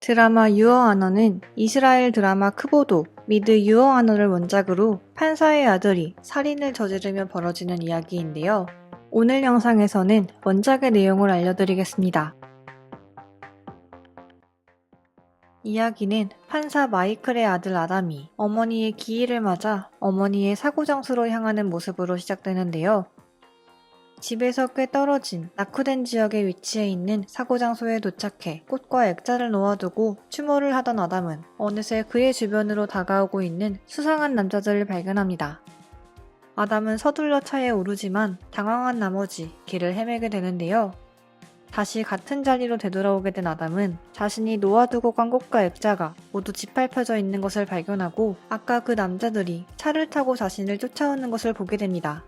드라마 유어 아너는 이스라엘 드라마 크보도 미드 유어 아너를 원작으로 판사의 아들이 살인을 저지르며 벌어지는 이야기인데요. 오늘 영상에서는 원작의 내용을 알려드리겠습니다. 이야기는 판사 마이클의 아들 아담이 어머니의 기일을 맞아 어머니의 사고 장소로 향하는 모습으로 시작되는데요. 집에서 꽤 떨어진 낙후된 지역에 위치해 있는 사고 장소에 도착해 꽃과 액자를 놓아두고 추모를 하던 아담은 어느새 그의 주변으로 다가오고 있는 수상한 남자들을 발견합니다. 아담은 서둘러 차에 오르지만 당황한 나머지 길을 헤매게 되는데요. 다시 같은 자리로 되돌아오게 된 아담은 자신이 놓아두고 간 꽃과 액자가 모두 짓밟혀져 있는 것을 발견하고 아까 그 남자들이 차를 타고 자신을 쫓아오는 것을 보게 됩니다.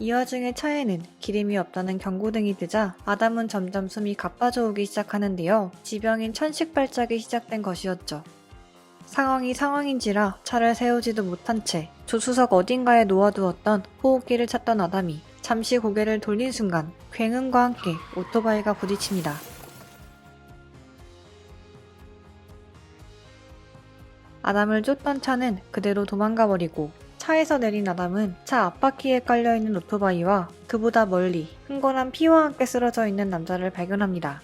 이 와중에 차에는 기름이 없다는 경고등이 뜨자 아담은 점점 숨이 가빠져 오기 시작하는데요. 지병인 천식발작이 시작된 것이었죠. 상황이 상황인지라 차를 세우지도 못한 채 조수석 어딘가에 놓아두었던 호흡기를 찾던 아담이 잠시 고개를 돌린 순간 굉음과 함께 오토바이가 부딪힙니다. 아담을 쫓던 차는 그대로 도망가 버리고 차에서 내린 아담은 차 앞바퀴에 깔려있는 오토바이와 그보다 멀리 흥건한 피와 함께 쓰러져 있는 남자를 발견합니다.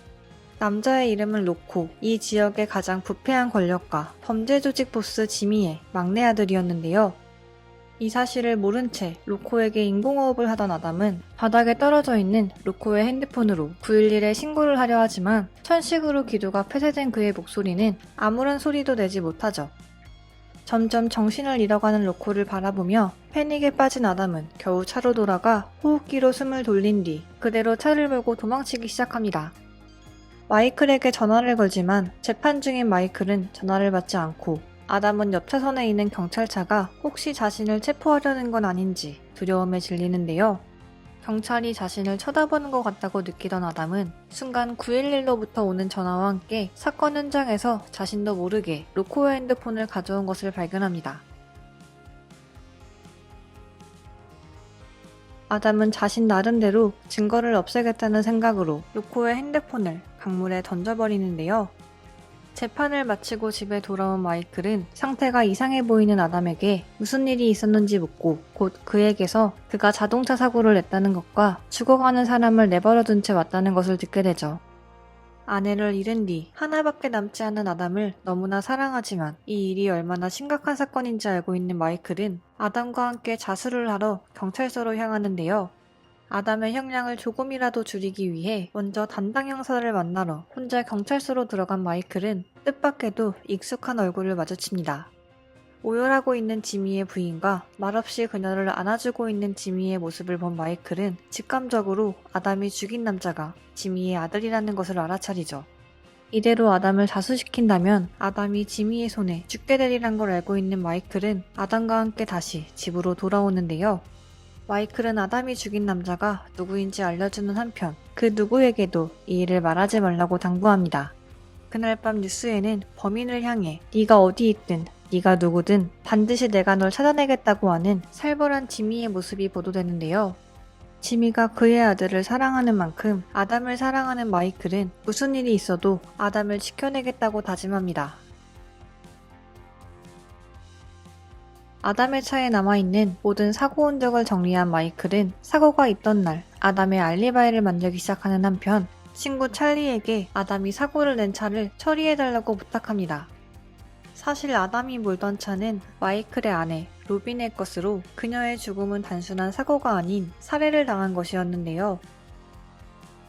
남자의 이름은 로코, 이 지역의 가장 부패한 권력가 범죄 조직 보스 지미의 막내 아들이었는데요. 이 사실을 모른 채 로코에게 인공호흡을 하던 아담은 바닥에 떨어져 있는 로코의 핸드폰으로 911에 신고를 하려 하지만 천식으로 기도가 폐쇄된 그의 목소리는 아무런 소리도 내지 못하죠. 점점 정신을 잃어가는 로코를 바라보며 패닉에 빠진 아담은 겨우 차로 돌아가 호흡기로 숨을 돌린 뒤 그대로 차를 몰고 도망치기 시작합니다. 마이클에게 전화를 걸지만 재판 중인 마이클은 전화를 받지 않고 아담은 옆 차선에 있는 경찰차가 혹시 자신을 체포하려는 건 아닌지 두려움에 질리는데요. 경찰이 자신을 쳐다보는 것 같다고 느끼던 아담은 순간 911로부터 오는 전화와 함께 사건 현장에서 자신도 모르게 로코의 핸드폰을 가져온 것을 발견합니다. 아담은 자신 나름대로 증거를 없애겠다는 생각으로 로코의 핸드폰을 강물에 던져버리는데요. 재판을 마치고 집에 돌아온 마이클은 상태가 이상해 보이는 아담에게 무슨 일이 있었는지 묻고 곧 그에게서 그가 자동차 사고를 냈다는 것과 죽어가는 사람을 내버려둔 채 왔다는 것을 듣게 되죠. 아내를 잃은 뒤 하나밖에 남지 않은 아담을 너무나 사랑하지만 이 일이 얼마나 심각한 사건인지 알고 있는 마이클은 아담과 함께 자수를 하러 경찰서로 향하는데요. 아담의 형량을 조금이라도 줄이기 위해 먼저 담당 형사를 만나러 혼자 경찰서로 들어간 마이클은 뜻밖에도 익숙한 얼굴을 마주칩니다. 오열하고 있는 지미의 부인과 말없이 그녀를 안아주고 있는 지미의 모습을 본 마이클은 직감적으로 아담이 죽인 남자가 지미의 아들이라는 것을 알아차리죠. 이대로 아담을 자수시킨다면 아담이 지미의 손에 죽게 되리란 걸 알고 있는 마이클은 아담과 함께 다시 집으로 돌아오는데요. 마이클은 아담이 죽인 남자가 누구인지 알려주는 한편 그 누구에게도 이 일을 말하지 말라고 당부합니다. 그날 밤 뉴스에는 범인을 향해 네가 어디 있든 네가 누구든 반드시 내가 널 찾아내겠다고 하는 살벌한 지미의 모습이 보도되는데요. 지미가 그의 아들을 사랑하는 만큼 아담을 사랑하는 마이클은 무슨 일이 있어도 아담을 지켜내겠다고 다짐합니다. 아담의 차에 남아있는 모든 사고 흔적을 정리한 마이클은 사고가 있던 날 아담의 알리바이를 만들기 시작하는 한편 친구 찰리에게 아담이 사고를 낸 차를 처리해달라고 부탁합니다. 사실 아담이 몰던 차는 마이클의 아내 로빈의 것으로 그녀의 죽음은 단순한 사고가 아닌 살해를 당한 것이었는데요.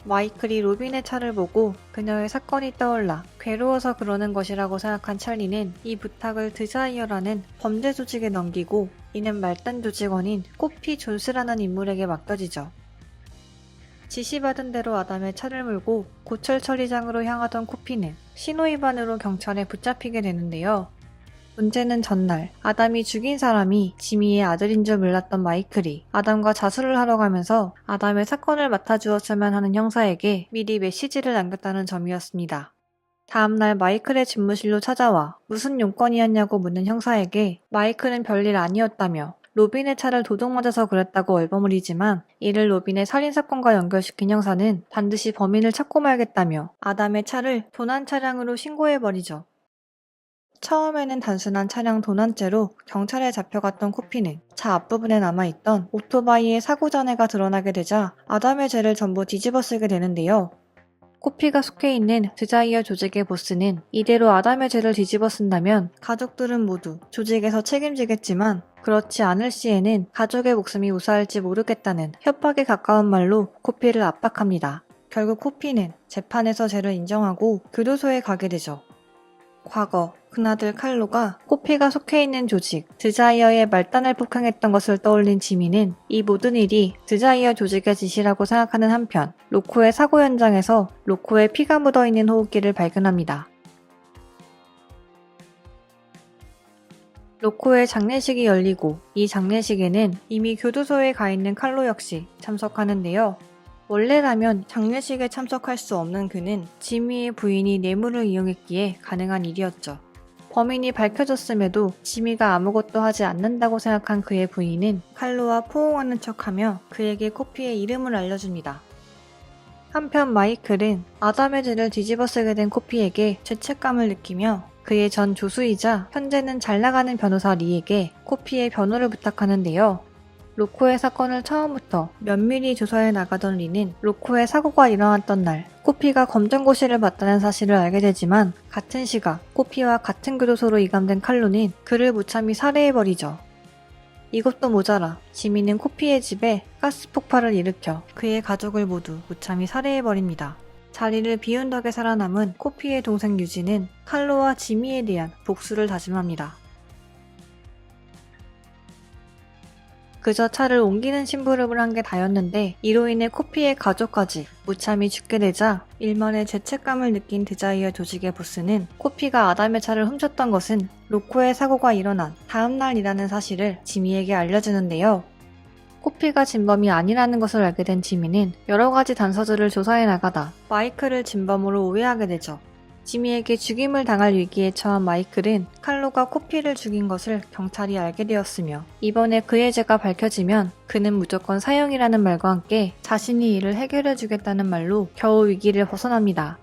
마이클이 로빈의 차를 보고 그녀의 사건이 떠올라 괴로워서 그러는 것이라고 생각한 찰리는 이 부탁을 드자이어라는 범죄 조직에 넘기고 이는 말단 조직원인 코피 존스라는 인물에게 맡겨지죠. 지시받은 대로 아담의 차를 몰고 고철 처리장으로 향하던 코피는 신호위반으로 경찰에 붙잡히게 되는데요. 문제는 전날 아담이 죽인 사람이 지미의 아들인 줄 몰랐던 마이클이 아담과 자수를 하러 가면서 아담의 사건을 맡아주었으면 하는 형사에게 미리 메시지를 남겼다는 점이었습니다. 다음날 마이클의 집무실로 찾아와 무슨 용건이었냐고 묻는 형사에게 마이클은 별일 아니었다며 로빈의 차를 도둑 맞아서 그랬다고 얼버무리지만 이를 로빈의 살인사건과 연결시킨 형사는 반드시 범인을 찾고 말겠다며 아담의 차를 도난 차량으로 신고해버리죠. 처음에는 단순한 차량 도난죄로 경찰에 잡혀갔던 코피는 차 앞부분에 남아있던 오토바이의 사고 잔해가 드러나게 되자 아담의 죄를 전부 뒤집어쓰게 되는데요. 코피가 속해 있는 드자이어 조직의 보스는 이대로 아담의 죄를 뒤집어쓴다면 가족들은 모두 조직에서 책임지겠지만 그렇지 않을 시에는 가족의 목숨이 우사할지 모르겠다는 협박에 가까운 말로 코피를 압박합니다. 결국 코피는 재판에서 죄를 인정하고 교도소에 가게 되죠. 과거 큰아들 칼로가 코피가 속해 있는 조직 드자이어의 말단을 폭행했던 것을 떠올린 지미는 이 모든 일이 드자이어 조직의 짓이라고 생각하는 한편 로코의 사고 현장에서 로코의 피가 묻어있는 호흡기를 발견합니다. 로코의 장례식이 열리고 이 장례식에는 이미 교도소에 가 있는 칼로 역시 참석하는데요. 원래라면 장례식에 참석할 수 없는 그는 지미의 부인이 뇌물을 이용했기에 가능한 일이었죠. 범인이 밝혀졌음에도 지미가 아무것도 하지 않는다고 생각한 그의 부인은 칼로와 포옹하는 척하며 그에게 코피의 이름을 알려줍니다. 한편 마이클은 아담의 죄를 뒤집어쓰게 된 코피에게 죄책감을 느끼며 그의 전 조수이자 현재는 잘나가는 변호사 리에게 코피의 변호를 부탁하는데요. 로코의 사건을 처음부터 면밀히 조사해 나가던 리는 로코의 사고가 일어났던 날 코피가 검정고시를 봤다는 사실을 알게 되지만 같은 시각 코피와 같은 교도소로 이감된 칼로는 그를 무참히 살해해버리죠. 이것도 모자라 지미는 코피의 집에 가스 폭발을 일으켜 그의 가족을 모두 무참히 살해해버립니다. 자리를 비운 덕에 살아남은 코피의 동생 유지는 칼로와 지미에 대한 복수를 다짐합니다. 그저 차를 옮기는 심부름을 한 게 다였는데 이로 인해 코피의 가족까지 무참히 죽게 되자 일말의 죄책감을 느낀 드자이어 조직의 보스는 코피가 아담의 차를 훔쳤던 것은 로코의 사고가 일어난 다음 날이라는 사실을 지미에게 알려주는데요. 코피가 진범이 아니라는 것을 알게 된 지미는 여러 가지 단서들을 조사해 나가다 마이클을 진범으로 오해하게 되죠. 지미에게 죽임을 당할 위기에 처한 마이클은 칼로가 코피를 죽인 것을 경찰이 알게 되었으며 이번에 그의 죄가 밝혀지면 그는 무조건 사형이라는 말과 함께 자신이 이를 해결해주겠다는 말로 겨우 위기를 벗어납니다.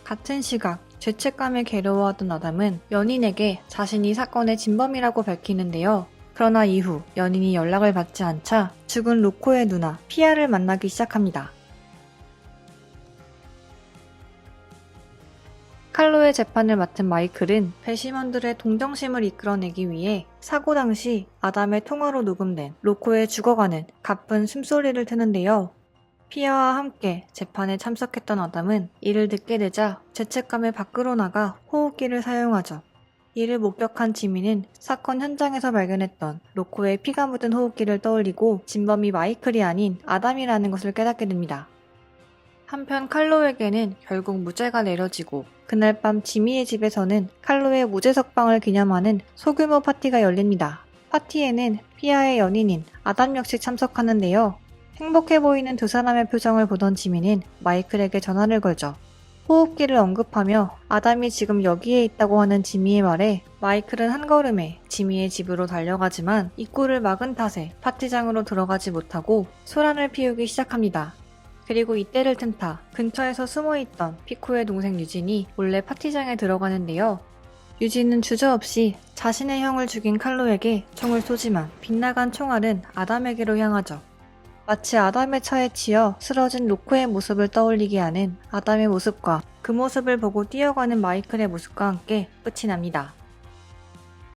같은 시각 죄책감에 괴로워하던 아담은 연인에게 자신이 사건의 진범이라고 밝히는데요. 그러나 이후 연인이 연락을 받지 않자 죽은 로코의 누나 피아를 만나기 시작합니다. 칼로의 재판을 맡은 마이클은 배심원들의 동정심을 이끌어내기 위해 사고 당시 아담의 통화로 녹음된 로코의 죽어가는 가쁜 숨소리를 트는데요. 피아와 함께 재판에 참석했던 아담은 이를 듣게 되자 죄책감에 밖으로 나가 호흡기를 사용하죠. 이를 목격한 지미는 사건 현장에서 발견했던 로코의 피가 묻은 호흡기를 떠올리고 진범이 마이클이 아닌 아담이라는 것을 깨닫게 됩니다. 한편 칼로에게는 결국 무죄가 내려지고 그날 밤 지미의 집에서는 칼로의 무죄 석방을 기념하는 소규모 파티가 열립니다. 파티에는 피아의 연인인 아담 역시 참석하는데요. 행복해 보이는 두 사람의 표정을 보던 지미는 마이클에게 전화를 걸죠. 호흡기를 언급하며 아담이 지금 여기에 있다고 하는 지미의 말에 마이클은 한 걸음에 지미의 집으로 달려가지만 입구를 막은 탓에 파티장으로 들어가지 못하고 소란을 피우기 시작합니다. 그리고 이때를 틈타 근처에서 숨어있던 피코의 동생 유진이 몰래 파티장에 들어가는데요. 유진은 주저없이 자신의 형을 죽인 칼로에게 총을 쏘지만 빗나간 총알은 아담에게로 향하죠. 마치 아담의 차에 치여 쓰러진 로코의 모습을 떠올리게 하는 아담의 모습과 그 모습을 보고 뛰어가는 마이클의 모습과 함께 끝이 납니다.